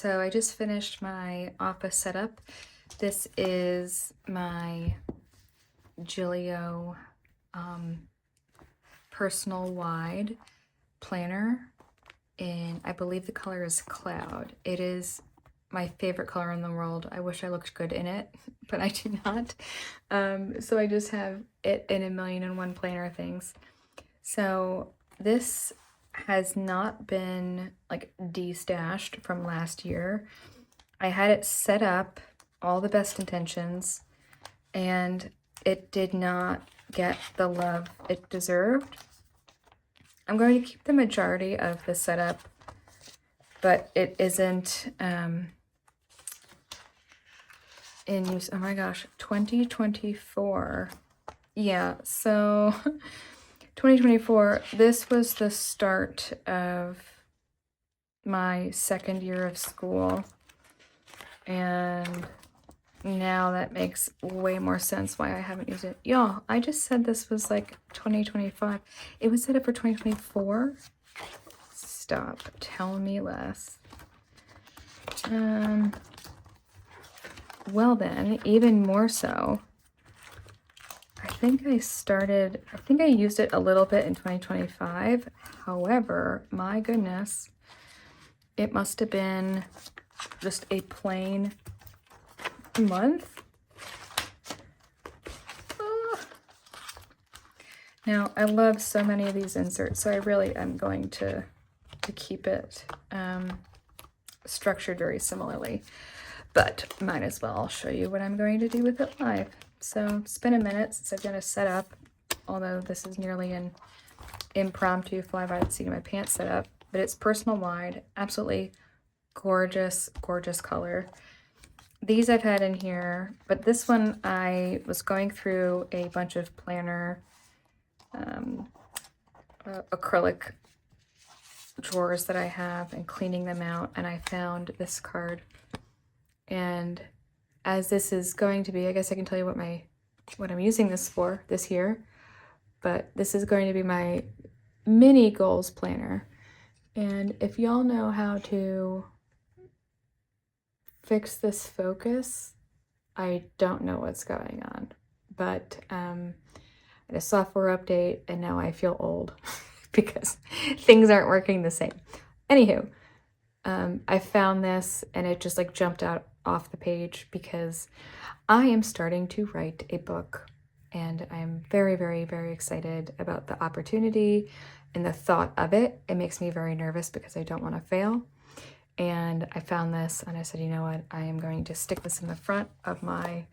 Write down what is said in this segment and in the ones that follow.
So I just finished my office setup. This is my Gilio personal wide planner, and I believe the color is Cloud. It is my favorite color in the world. I wish I looked good in it, but I do not. So I just have it in 1,000,001 planner things. So this has not been like destashed from last year. I had it set up, all the best intentions, and it did not get the love it deserved. I'm going to keep the majority of the setup, but it isn't in use. Oh my gosh, 2024. Yeah, so 2024, this was the start of my second year of school, and now that makes way more sense why I haven't used it. Y'all, I just said this was like 2025. It was set up for 2024. Stop. Tell me less. Well then, even more so. I think I used it a little bit in 2025. However, my goodness, it must have been just a plain month. Now, I love so many of these inserts, so I really am going to keep it structured very similarly. But might as well show you what I'm going to do with it live. So it's been a minute since I've done a setup, although this is nearly an impromptu fly by the seat of my pants setup, but it's personal wide, absolutely gorgeous, gorgeous color. These I've had in here, but this one I was going through a bunch of planner acrylic drawers that I have and cleaning them out, and I found this card. And as this is going to be, I guess I can tell you what I'm using this for this year, but this is going to be my mini goals planner. And if y'all know how to fix this focus, I don't know what's going on, but I had a software update and now I feel old because things aren't working the same. Anywho, I found this and it just like jumped out off the page because I am starting to write a book, and I'm very, very, very excited about the opportunity and the thought of it. It makes me very nervous because I don't want to fail. And I found this and I said, you know what, I am going to stick this in the front of my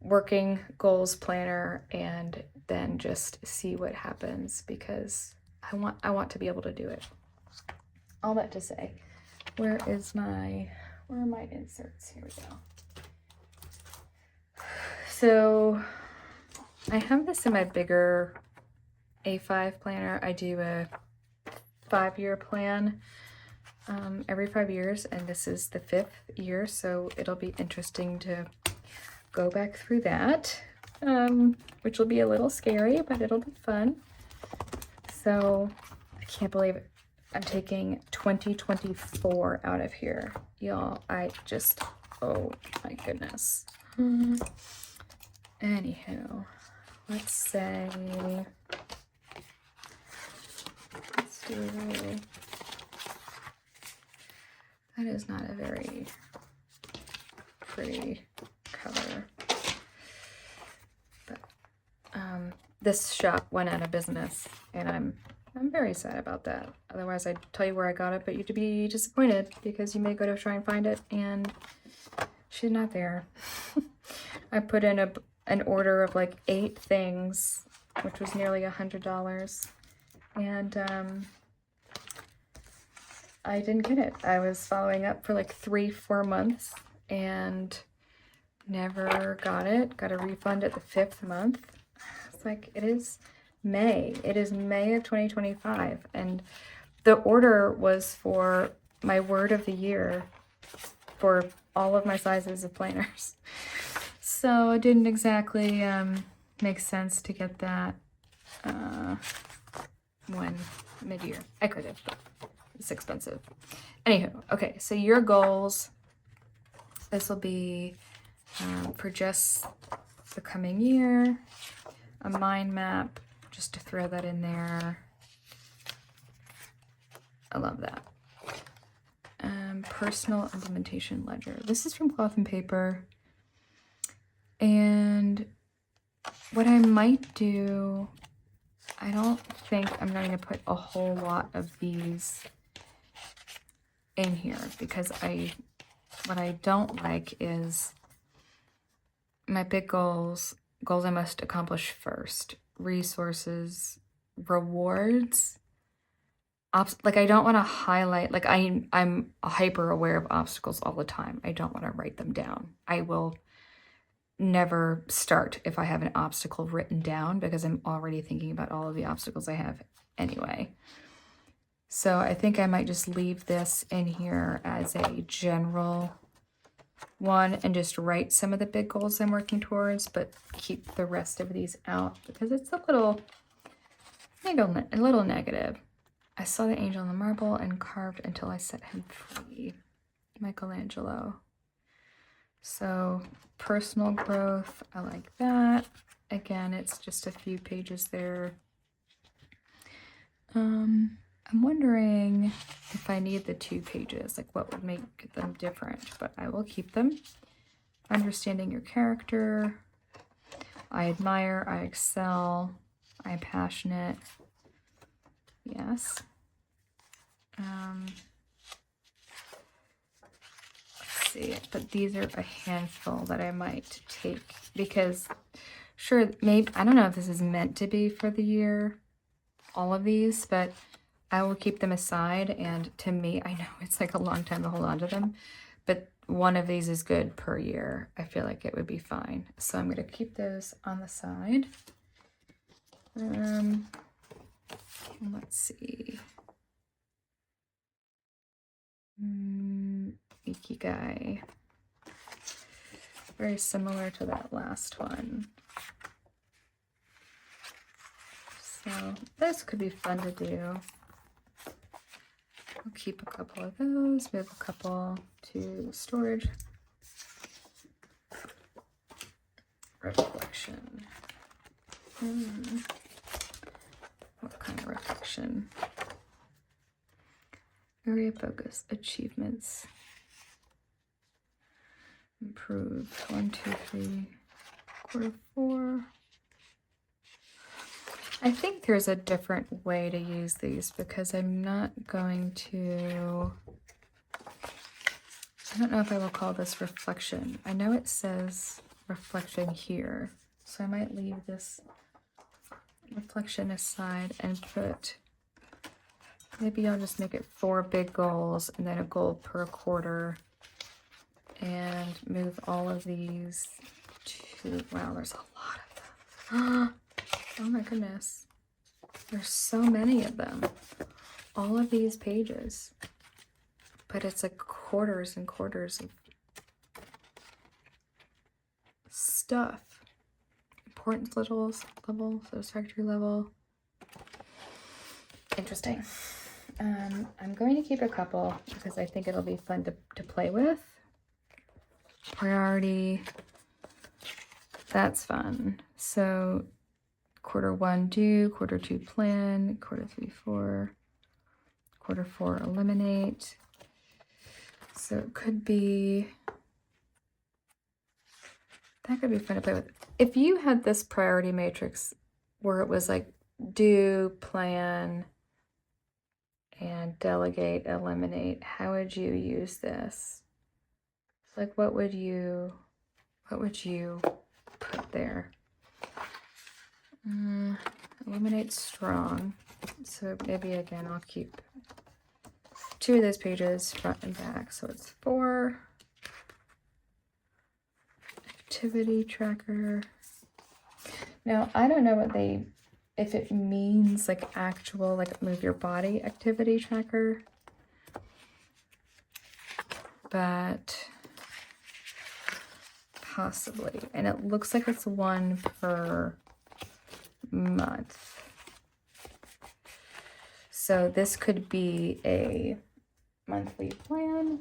working goals planner and then just see what happens, because I want to be able to do it. All that to say, where are my inserts? Here we go. So I have this in my bigger A5 planner. I do a 5-year plan every 5 years, and this is the 5th year, so it'll be interesting to go back through that, which will be a little scary, but it'll be fun. So I can't believe it. I'm taking 2024 out of here. Y'all, oh my goodness. Anywho, let's do, that is not a very pretty color. But this shop went out of business, and I'm very sad about that. Otherwise, I'd tell you where I got it, but you'd be disappointed because you may go to try and find it and she's not there. I put in an order of like 8 things, which was nearly $100, and I didn't get it. I was following up for like 3-4 months and never got it. Got a refund at the 5th month. It's like, it is May. It is May of 2025, and the order was for my word of the year for all of my sizes of planners. So it didn't exactly make sense to get that when mid-year. I could have, but It's expensive. Anywho, okay, so your goals, this will be for just the coming year, a mind map, just to throw that in there. I love that. Personal implementation ledger. This is from Cloth and Paper. And what I might do, I don't think I'm going to put a whole lot of these in here because what I don't like is my big goals I must accomplish first, resources, rewards, like I don't want to highlight, like I'm hyper aware of obstacles all the time. I don't want to write them down. I will never start if I have an obstacle written down because I'm already thinking about all of the obstacles I have anyway. So I think I might just leave this in here as a general one and just write some of the big goals I'm working towards, but keep the rest of these out because it's a little negative. I saw the angel in the marble and carved until I set him free. Michelangelo. So personal growth, I like that. Again, it's just a few pages there. I'm wondering if I need the 2 pages, like what would make them different, but I will keep them. Understanding your character. I admire, I excel, I'm passionate. Yes. Let's see, but these are a handful that I might take because sure, maybe, I don't know if this is meant to be for the year, all of these, but I will keep them aside. And to me, I know it's like a long time to hold on to them, but one of these is good per year. I feel like it would be fine. So I'm going to keep those on the side. Let's see. Ikigai. Very similar to that last one. So this could be fun to do. I'll keep a couple of those. We have a couple to storage. Reflection. What kind of reflection? Area focus, achievements. Improved. 1, 2, 3, quarter 4. I think there's a different way to use these because I'm not going to, I don't know if I will call this reflection. I know it says reflection here, so I might leave this reflection aside and put, maybe I'll just make it 4 big goals and then a goal per quarter and move all of these to, wow, there's a lot of them. Oh my goodness. There's so many of them. All of these pages. But it's like quarters and quarters of stuff. Importance levels, satisfactory level. Interesting. I'm going to keep a couple because I think it'll be fun to play with. Priority. That's fun. So quarter 1 do, quarter 2 plan, quarter 3 4, quarter 4 eliminate. So it could be, that could be fun to play with. If you had this priority matrix where it was like do, plan, and delegate, eliminate, how would you use this? Like what would you put there? Eliminate strong. So maybe again, I'll keep 2 of those pages front and back. So it's 4. Activity tracker. Now, I don't know what if it means like actual, like move your body activity tracker, but possibly. And it looks like it's 1 per month. So this could be a monthly plan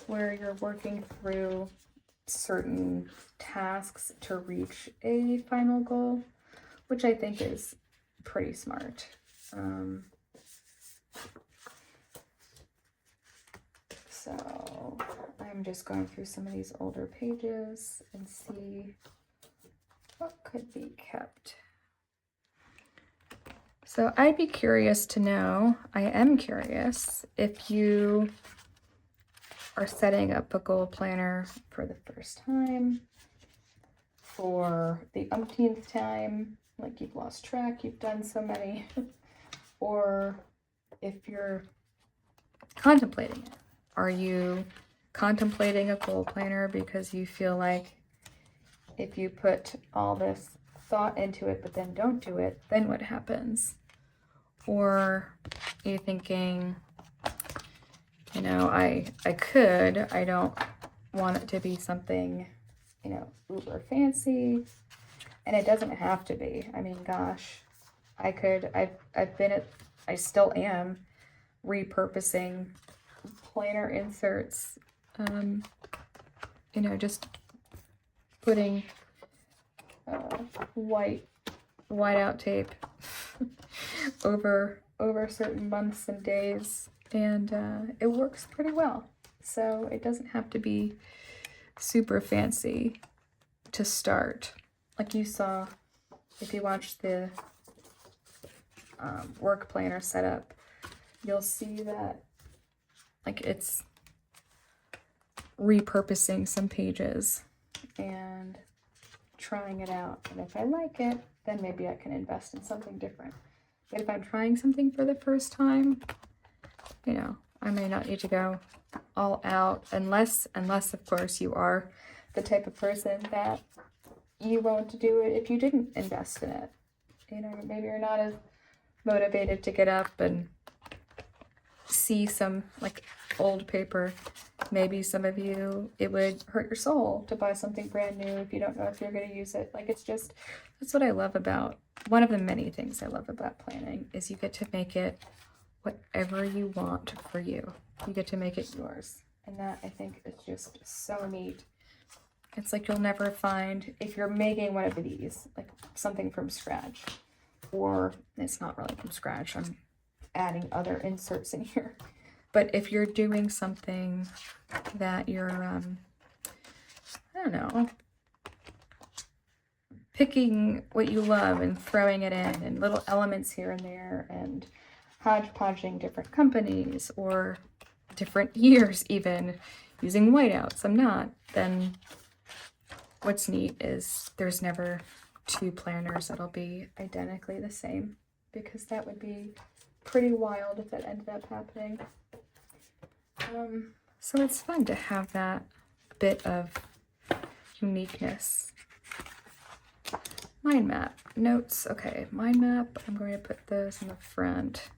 where you're working through certain tasks to reach a final goal, which I think is pretty smart. So I'm just going through some of these older pages and see what could be kept. So I'd be curious to know, I am curious, if you are setting up a goal planner for the first time, for the umpteenth time, like you've lost track, you've done so many, or if you're contemplating it. Are you contemplating a goal planner because you feel like if you put all this thought into it but then don't do it, then what happens? Or are you thinking, you know, I don't want it to be something, you know, uber fancy, and it doesn't have to be. I mean, gosh, I still am repurposing planner inserts, you know, just putting white out tape over certain months and days, and it works pretty well. So it doesn't have to be super fancy to start. Like you saw, if you watch the work planner setup, you'll see that like it's repurposing some pages and trying it out. And if I like it, then maybe I can invest in something different. But if I'm trying something for the first time, you know, I may not need to go all out unless of course you are the type of person that you won't do it if you didn't invest in it. You know, maybe you're not as motivated to get up and see some like old paper. Maybe some of you, it would hurt your soul to buy something brand new if you don't know if you're going to use it. Like, it's just, that's what I love about, one of the many things I love about planning is you get to make it whatever you want for you. You get to make it yours. And that, I think, is just so neat. It's like you'll never find, if you're making one of these, like something from scratch, or it's not really from scratch, I'm adding other inserts in here. But if you're doing something that you're, I don't know, picking what you love and throwing it in, and little elements here and there, and hodgepodging different companies or different years even, using whiteouts, I'm not, then what's neat is there's never two planners that'll be identically the same, because that would be pretty wild if that ended up happening. So it's fun to have that bit of uniqueness. Mind map, notes, okay, mind map, I'm going to put those in the front.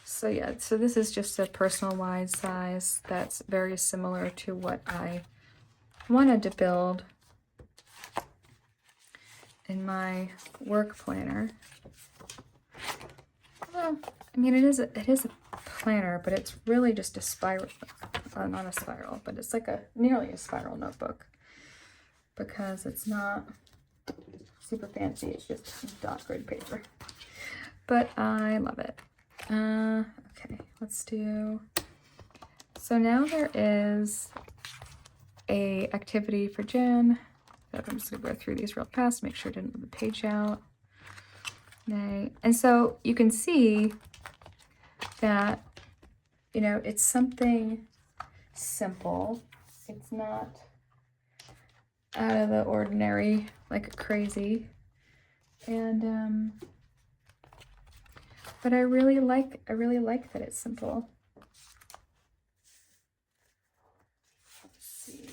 So yeah, so this is just a personal wide size that's very similar to what I wanted to build in my work planner. Well, I mean, it is a planner, but it's really just a spiral, not a spiral, but it's like nearly a spiral notebook, because it's not super fancy, it's just dot grid paper. But I love it. Okay, let's do, so now there is a activity for Jen. I'm just gonna go through these real fast, make sure I didn't leave the page out. Nay. And so you can see that, you know, it's something simple. It's not out of the ordinary, like crazy. And but I really like that it's simple. Let's see.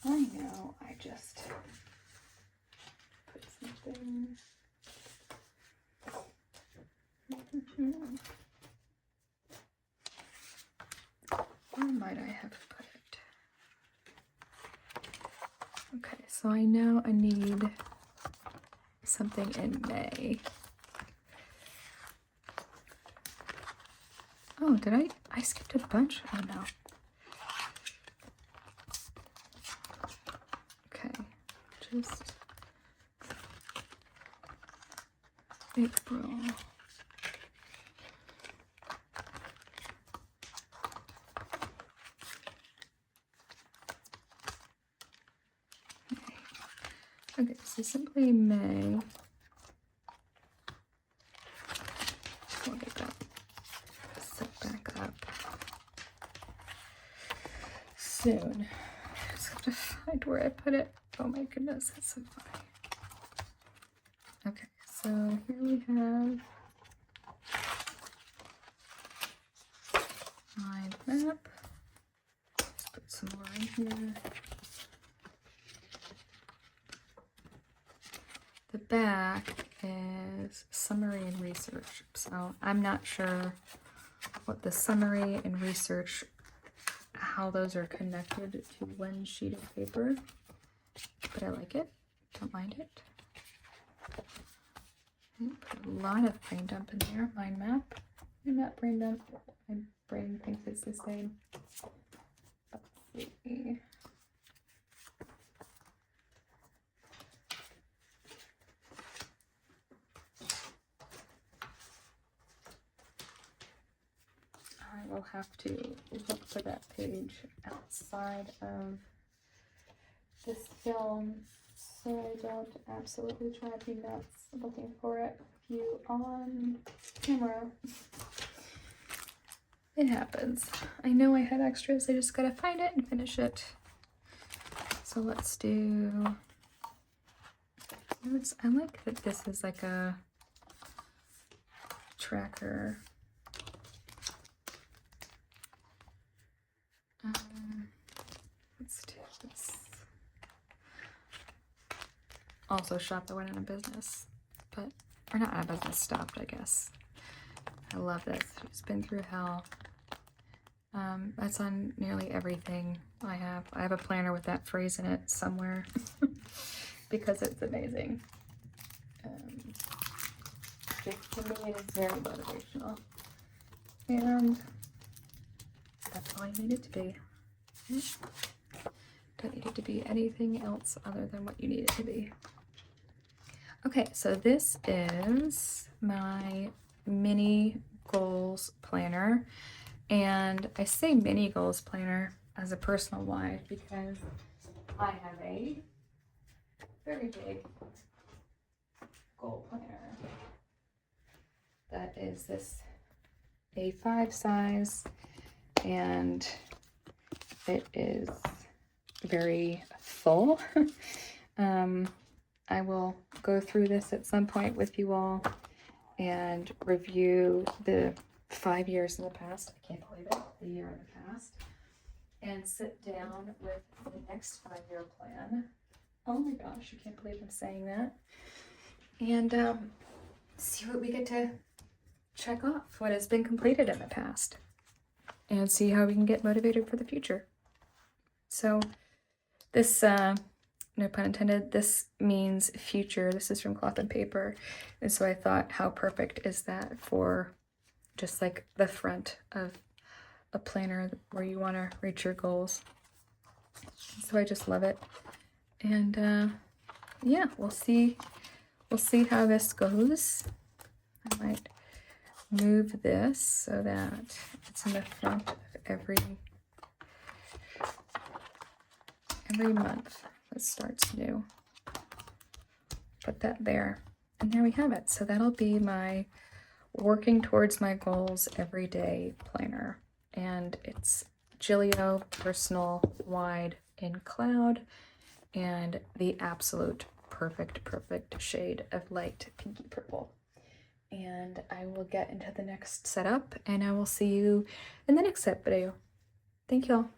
I know, I just put something. Where might I have put it? Okay, so I know I need something in May. Oh, did I skipped a bunch? Oh no. Okay, just April. Okay, so simply May. We'll get that set back up soon. I just have to find where I put it. Oh my goodness, that's so funny. Okay, so here we have my map. Let's put some more in here. The back is summary and research. So I'm not sure what the summary and research, how those are connected to one sheet of paper, but I like it. Don't mind it. Put a lot of brain dump in there. Mind map. I'm not brain dump. My brain thinks it's the same. Let's see. I will have to look for that page outside of this film so I don't absolutely drive you nuts looking for it with you on camera. It happens. I know I had extras, I just gotta find it and finish it. So let's do, I like that this is like a tracker. Let's do this. Also shop that went out of business, but, or not out of business, stopped, I guess. I love this. It's been through hell. That's on nearly everything I have. I have a planner with that phrase in it somewhere because it's amazing. To me, it is very motivational. And that's all I need it to be. Don't need it to be anything else other than what you need it to be. Okay, so this is my mini goals planner. And I say mini goals planner as a personal wide because I have a very big goal planner that is this A5 size, and it is very full. I will go through this at some point with you all and review the 5 years in the past. I can't believe it, the year in the past, and sit down with the next 5-year plan. Oh my gosh, I can't believe I'm saying that. And see what we get to check off, what has been completed in the past, and see how we can get motivated for the future. So this, no pun intended, this means future. This is from Cloth and Paper. And so I thought, how perfect is that for just like the front of a planner where you want to reach your goals. So I just love it. And yeah, we'll see how this goes. I might move this so that it's in the front of every month that starts new. Put that there, and there we have it. So that'll be my working towards my goals every day planner, and it's Gilio personal wide in cloud, and the absolute perfect shade of light pinky purple. And I will get into the next setup, and I will see you in the next set video. Thank y'all.